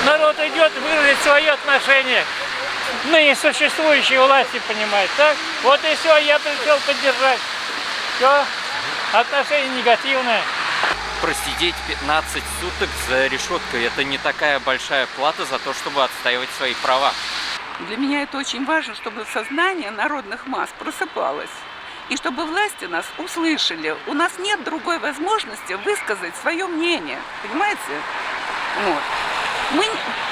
народ идет выразить свое отношение к ныне существующей власти, понимаете, так? Вот и все, я пришел поддержать. Все, отношение негативное. Просидеть 15 суток за решеткой – это не такая большая плата за то, чтобы отстаивать свои права. Для меня это очень важно, чтобы сознание народных масс просыпалось. И чтобы власти нас услышали. У нас нет другой возможности высказать свое мнение. Понимаете? Вот.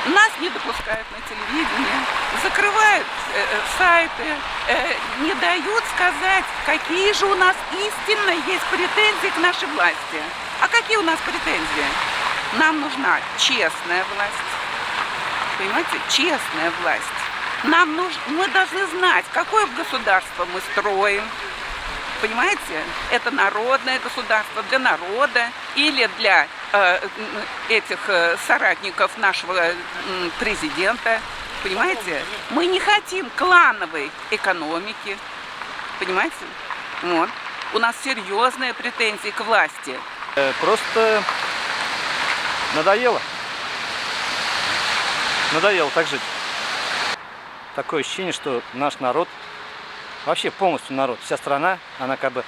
Нас не допускают на телевидение, закрывают сайты, не дают сказать, какие же у нас истинно есть претензии к нашей власти. А какие у нас претензии? Нам нужна честная власть. Понимаете? Честная власть. Мы должны знать, какое государство мы строим. Понимаете? Это народное государство для народа или для этих соратников нашего президента. Понимаете? Мы не хотим клановой экономики. Понимаете? Вот. У нас серьезные претензии к власти. Просто надоело. Надоело так жить. Такое ощущение, что наш народ, вообще полностью народ, вся страна, она как бы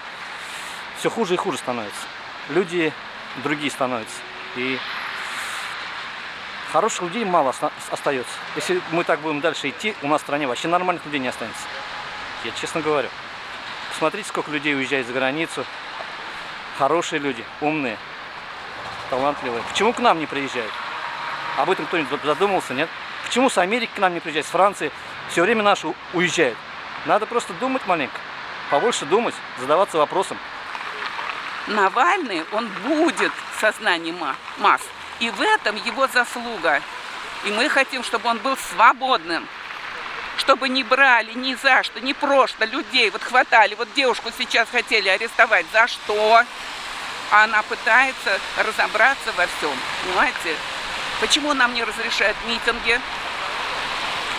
все хуже и хуже становится. Люди другие становятся. И хороших людей мало остается. Если мы так будем дальше идти, у нас в стране вообще нормальных людей не останется. Я честно говорю. Посмотрите, сколько людей уезжает за границу. Хорошие люди, умные, талантливые. Почему к нам не приезжают? Об этом кто-нибудь задумался, нет? Почему с Америки к нам не приезжают, с Франции? Все время наши уезжают. Надо просто думать маленько, побольше думать, задаваться вопросом. Навальный, он будет в сознании масс. И в этом его заслуга. И мы хотим, чтобы он был свободным. Чтобы не брали ни за что, ни просто людей. Вот хватали, вот девушку сейчас хотели арестовать. За что? А она пытается разобраться во всем. Понимаете? Почему нам не разрешают митинги?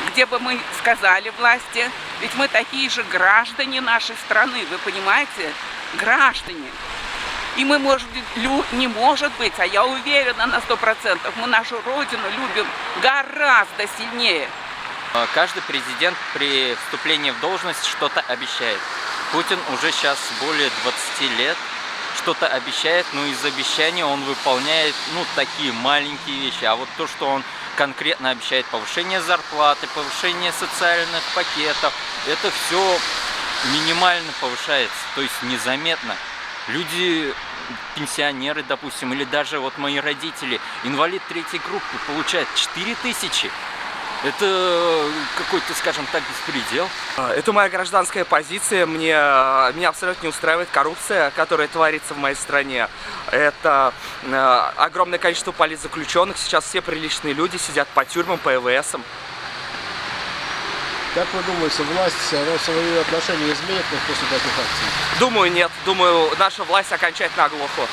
Где бы мы сказали власти? Ведь мы такие же граждане нашей страны, вы понимаете? Граждане. И мы, не может быть, а я уверена на 100%, мы нашу родину любим гораздо сильнее. Каждый президент при вступлении в должность что-то обещает. Путин уже сейчас более 20 лет что-то обещает, но из обещания он выполняет, такие маленькие вещи. А вот то, что он конкретно обещает повышение зарплаты, повышение социальных пакетов, это все минимально повышается, то есть незаметно. Люди, пенсионеры, допустим, или даже вот мои родители, инвалид третьей группы, получают 4000. Это какой-то, скажем так, беспредел. Это моя гражданская позиция. Меня абсолютно не устраивает коррупция, которая творится в моей стране. Это огромное количество политзаключенных. Сейчас все приличные люди сидят по тюрьмам, по ЭВСам. Как вы думаете, власть свои отношения изменит после таких акций? Думаю, нет. Думаю, наша власть окончательно оглохла.